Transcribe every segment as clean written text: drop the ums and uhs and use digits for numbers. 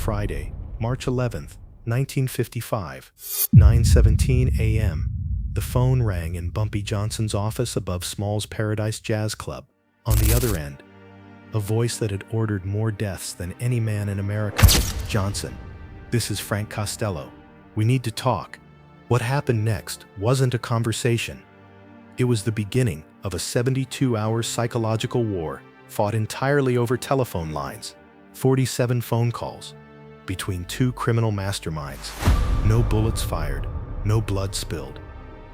Friday, March 11th, 1955, 9:17 a.m. The phone rang in Bumpy Johnson's office above Small's Paradise Jazz Club. On the other end, a voice that had ordered more deaths than any man in America. "Johnson, this is Frank Costello. We need to talk." What happened next wasn't a conversation. It was the beginning of a 72-hour psychological war fought entirely over telephone lines. 47 phone calls between two criminal masterminds. No bullets fired, no blood spilled,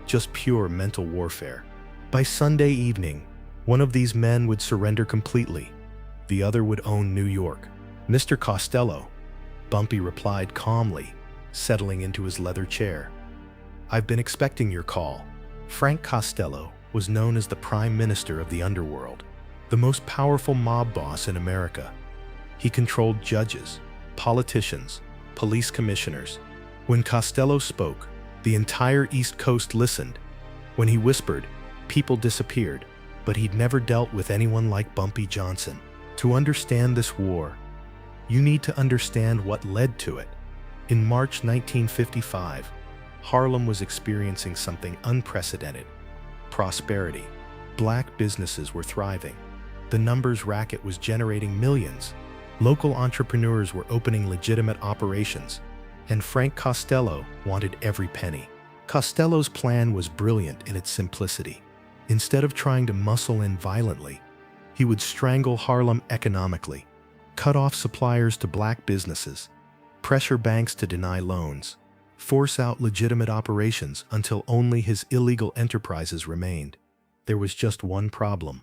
just pure mental warfare. By Sunday evening, one of these men would surrender completely. The other would own New York. "Mr. Costello," Bumpy replied calmly, settling into his leather chair. "I've been expecting your call." Frank Costello was known as the Prime Minister of the Underworld, the most powerful mob boss in America. He controlled judges, politicians, police commissioners. When Costello spoke, the entire East Coast listened. When he whispered, people disappeared. But he'd never dealt with anyone like Bumpy Johnson. To understand this war, you need to understand what led to it. In March 1955, Harlem was experiencing something unprecedented: prosperity. Black businesses were thriving. The numbers racket was generating millions. Local entrepreneurs were opening legitimate operations, and Frank Costello wanted every penny. Costello's plan was brilliant in its simplicity. Instead of trying to muscle in violently, he would strangle Harlem economically, cut off suppliers to black businesses, pressure banks to deny loans, force out legitimate operations until only his illegal enterprises remained. There was just one problem: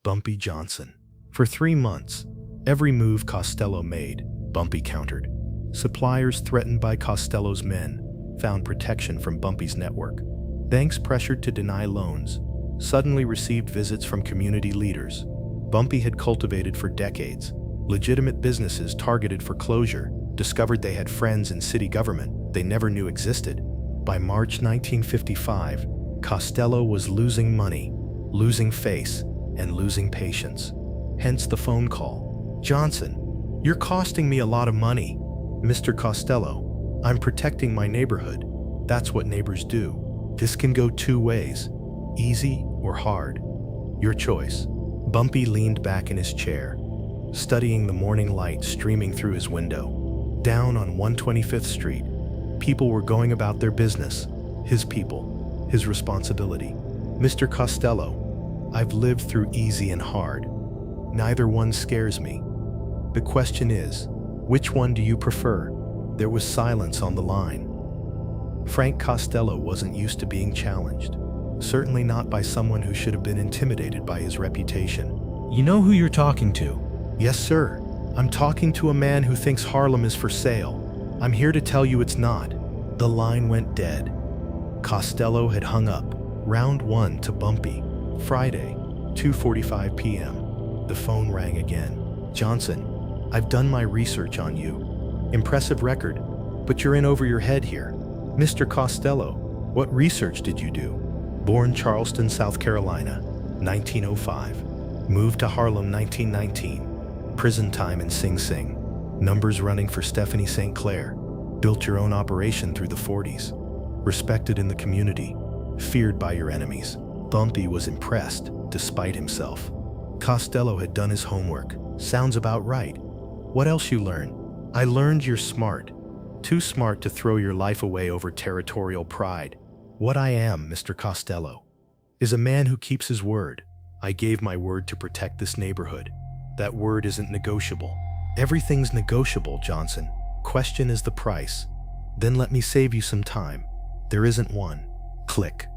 Bumpy Johnson. For 3 months, every move Costello made, Bumpy countered. Suppliers threatened by Costello's men found protection from Bumpy's network. Banks pressured to deny loans suddenly received visits from community leaders Bumpy had cultivated for decades. Legitimate businesses targeted for closure discovered they had friends in city government they never knew existed. By March 1955, Costello was losing money, losing face, and losing patience. Hence the phone call. "Johnson, you're costing me a lot of money." "Mr. Costello, I'm protecting my neighborhood. That's what neighbors do. This can go 2 ways. Easy or hard. Your choice." Bumpy leaned back in his chair, studying the morning light streaming through his window. Down on 125th Street, people were going about their business. His people, his responsibility. "Mr. Costello, I've lived through easy and hard. Neither one scares me. The question is, which one do you prefer?" There was silence on the line. Frank Costello wasn't used to being challenged. Certainly not by someone who should have been intimidated by his reputation. "You know who you're talking to?" "Yes, sir. I'm talking to a man who thinks Harlem is for sale. I'm here to tell you it's not." The line went dead. Costello had hung up. Round 1 to Bumpy. Friday, 2:45 p.m. The phone rang again. "Johnson, I've done my research on you. Impressive record, but you're in over your head here." "Mr. Costello, what research did you do?" "Born Charleston, South Carolina, 1905. Moved to Harlem 1919. Prison time in Sing Sing. Numbers running for Stephanie St. Clair. Built your own operation through the 40s. Respected in the community. Feared by your enemies." Bumpy was impressed, despite himself. Costello had done his homework. "Sounds about right. What else you learn?" "I learned you're smart. Too smart to throw your life away over territorial pride." "What I am, Mr. Costello, is a man who keeps his word. I gave my word to protect this neighborhood. That word isn't negotiable." "Everything's negotiable, Johnson. Question is the price." "Then let me save you some time. There isn't one." Click.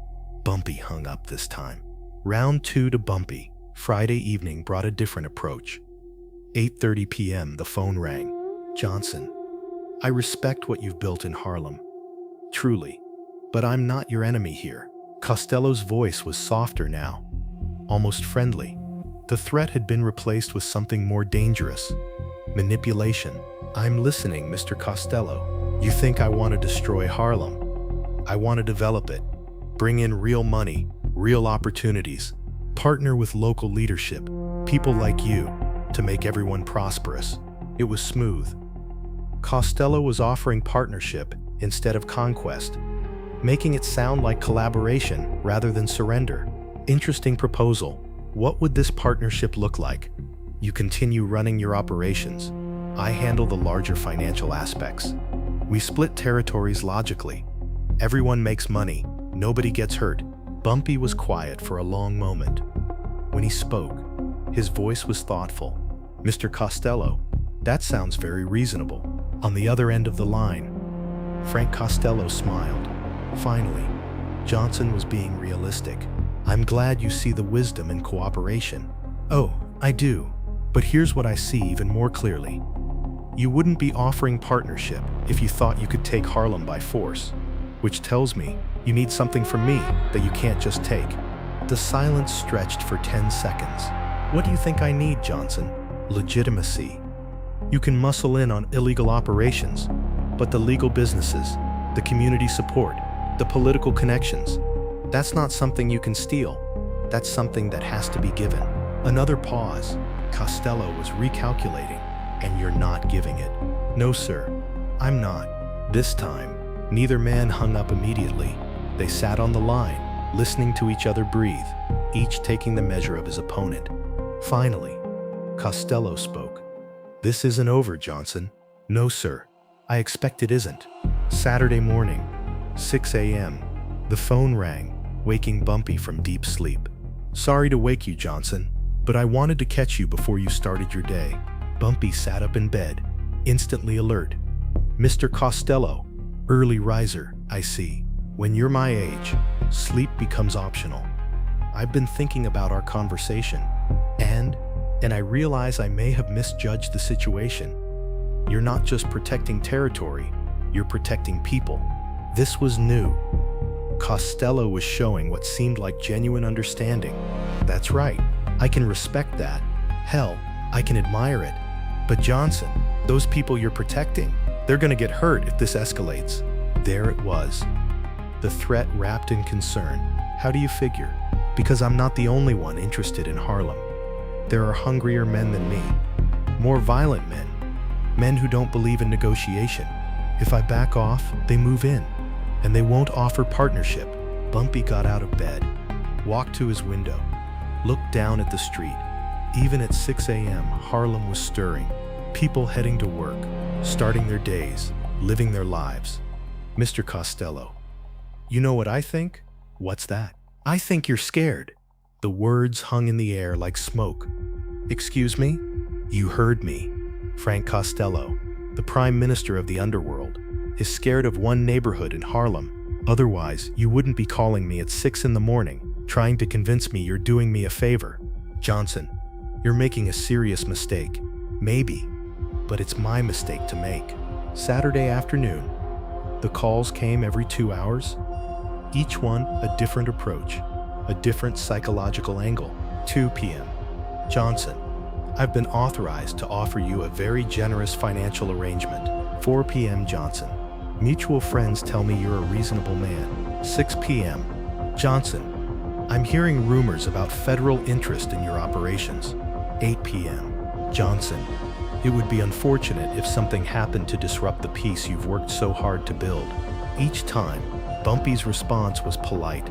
Bumpy hung up this time. Round 2 to Bumpy. Friday evening brought a different approach. 8:30 p.m. the phone rang. "Johnson, I respect what you've built in Harlem. Truly. But I'm not your enemy here." Costello's voice was softer now, almost friendly. The threat had been replaced with something more dangerous: manipulation. "I'm listening, Mr. Costello. You think I want to destroy Harlem? I want to develop it, bring in real money, real opportunities, partner with local leadership, people like you, to make everyone prosperous." It was smooth. Costello was offering partnership instead of conquest, making it sound like collaboration rather than surrender. Interesting proposal. What would this partnership look like? You continue running your operations. I handle the larger financial aspects. We split territories logically. Everyone makes money. Nobody gets hurt. Bumpy was quiet for a long moment. When he spoke, his voice was thoughtful. Mr. Costello, that sounds very reasonable. On the other end of the line, Frank Costello smiled. Finally, Johnson was being realistic. I'm glad you see the wisdom in cooperation. Oh, I do. But here's what I see even more clearly. You wouldn't be offering partnership if you thought you could take Harlem by force, which tells me you need something from me that you can't just take. The silence stretched for 10 seconds. What do you think I need, Johnson? Legitimacy. You can muscle in on illegal operations, but the legal businesses, the community support, the political connections, that's not something you can steal. That's something that has to be given. Another pause. Costello was recalculating, and you're not giving it. No, sir, I'm not. This time, neither man hung up immediately. They sat on the line, listening to each other breathe, each taking the measure of his opponent. Finally, Costello spoke. This isn't over, Johnson. No, sir. I expect it isn't. Saturday morning, 6 a.m. The phone rang, waking Bumpy from deep sleep. Sorry to wake you, Johnson, but I wanted to catch you before you started your day. Bumpy sat up in bed, instantly alert. Mr. Costello, early riser, I see. When you're my age, sleep becomes optional. I've been thinking about our conversation, and I realize I may have misjudged the situation. You're not just protecting territory, you're protecting people. This was new. Costello was showing what seemed like genuine understanding. That's right, I can respect that. Hell, I can admire it. But Johnson, those people you're protecting, they're gonna get hurt if this escalates. There it was. The threat wrapped in concern. How do you figure? Because I'm not the only one interested in Harlem. There are hungrier men than me. More violent men. Men who don't believe in negotiation. If I back off, they move in. And they won't offer partnership. Bumpy got out of bed, walked to his window, looked down at the street. Even at 6 a.m., Harlem was stirring. People heading to work, starting their days, living their lives. Mr. Costello, you know what I think? What's that? I think you're scared. The words hung in the air like smoke. Excuse me? You heard me. Frank Costello, the Prime Minister of the Underworld, is scared of one neighborhood in Harlem. Otherwise, you wouldn't be calling me at 6 in the morning, trying to convince me you're doing me a favor. Johnson, you're making a serious mistake. Maybe, but it's my mistake to make. Saturday afternoon, the calls came every 2 hours. Each one a different approach, a different psychological angle. 2 p.m. Johnson, I've been authorized to offer you a very generous financial arrangement. 4 p.m. Johnson, mutual friends tell me you're a reasonable man. 6 p.m. Johnson, I'm hearing rumors about federal interest in your operations. 8 p.m. Johnson, it would be unfortunate if something happened to disrupt the peace you've worked so hard to build. Each time, Bumpy's response was polite,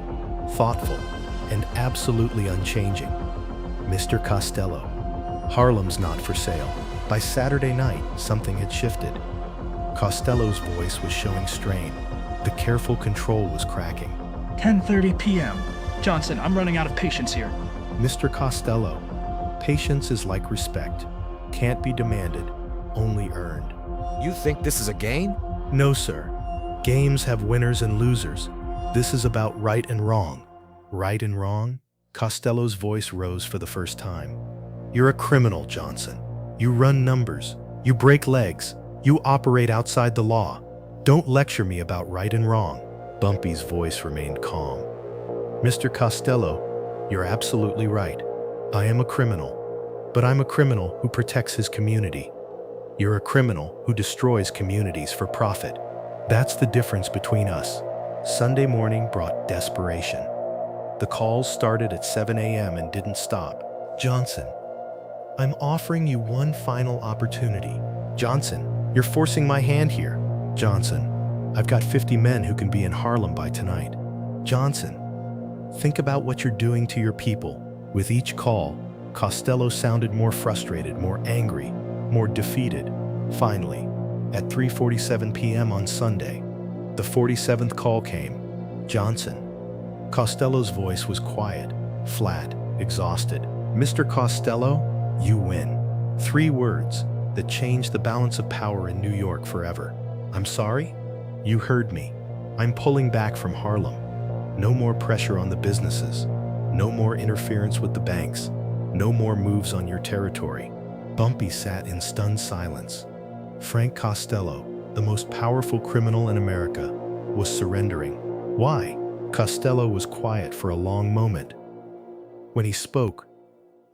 thoughtful, and absolutely unchanging. Mr. Costello, Harlem's not for sale. By Saturday night, something had shifted. Costello's voice was showing strain. The careful control was cracking. 10:30 p.m. Johnson, I'm running out of patience here. Mr. Costello, patience is like respect. Can't be demanded, only earned. You think this is a game? No, sir. Games have winners and losers. This is about right and wrong. Right and wrong? Costello's voice rose for the first time. You're a criminal, Johnson. You run numbers. You break legs. You operate outside the law. Don't lecture me about right and wrong. Bumpy's voice remained calm. Mr. Costello, you're absolutely right. I am a criminal, but I'm a criminal who protects his community. You're a criminal who destroys communities for profit. That's the difference between us. Sunday morning brought desperation. The calls started at 7 a.m. and didn't stop. Johnson, I'm offering you one final opportunity. Johnson, You're forcing my hand here. Johnson, I've got 50 men who can be in Harlem by tonight. Johnson, think about what you're doing to your people. With each call, Costello sounded more frustrated, more angry, more defeated. Finally, at 3:47 p.m. on Sunday, the 47th call came. Johnson. Costello's voice was quiet, flat, exhausted. Mr. Costello, you win. 3 words that changed the balance of power in New York forever. I'm sorry? You heard me. I'm pulling back from Harlem. No more pressure on the businesses. No more interference with the banks. No more moves on your territory. Bumpy sat in stunned silence. Frank Costello, the most powerful criminal in America, was surrendering. Why? Costello was quiet for a long moment. When he spoke,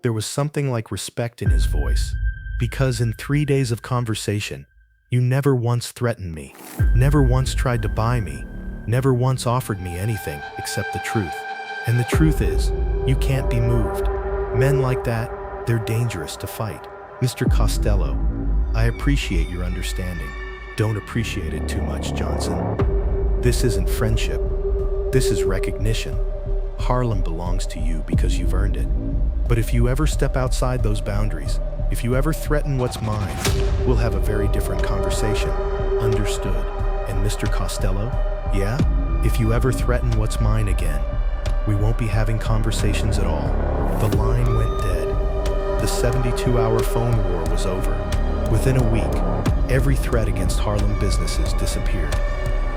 there was something like respect in his voice. Because in 3 days of conversation, you never once threatened me, never once tried to buy me, never once offered me anything except the truth. And the truth is, you can't be moved. Men like that, they're dangerous to fight. Mr. Costello, I appreciate your understanding. Don't appreciate it too much, Johnson. This isn't friendship. This is recognition. Harlem belongs to you because you've earned it. But if you ever step outside those boundaries, if you ever threaten what's mine, we'll have a very different conversation. Understood. And Mr. Costello, yeah? If you ever threaten what's mine again, we won't be having conversations at all. The line went dead. The 72-hour phone war was over. Within a week, every threat against Harlem businesses disappeared.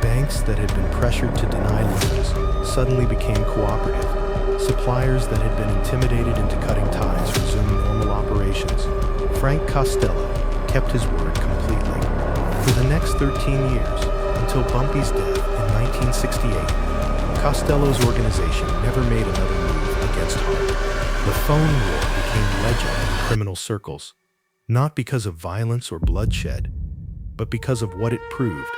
Banks that had been pressured to deny loans suddenly became cooperative. Suppliers that had been intimidated into cutting ties resumed normal operations. Frank Costello kept his word completely. For the next 13 years, until Bumpy's death in 1968, Costello's organization never made another move against Harlem. The phone war became legend in criminal circles, not because of violence or bloodshed, but because of what it proved.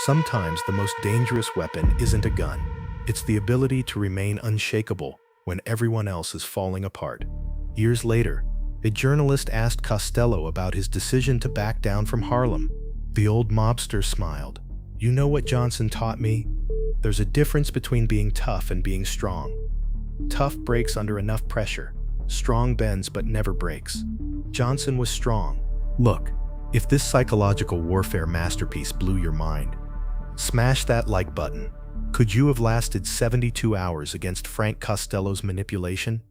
Sometimes the most dangerous weapon isn't a gun. It's the ability to remain unshakable when everyone else is falling apart. Years later, a journalist asked Costello about his decision to back down from Harlem. The old mobster smiled. You know what Johnson taught me? There's a difference between being tough and being strong. Tough breaks under enough pressure. Strong bends but never breaks. Johnson was strong. Look, if this psychological warfare masterpiece blew your mind, smash that like button. Could you have lasted 72 hours against Frank Costello's manipulation?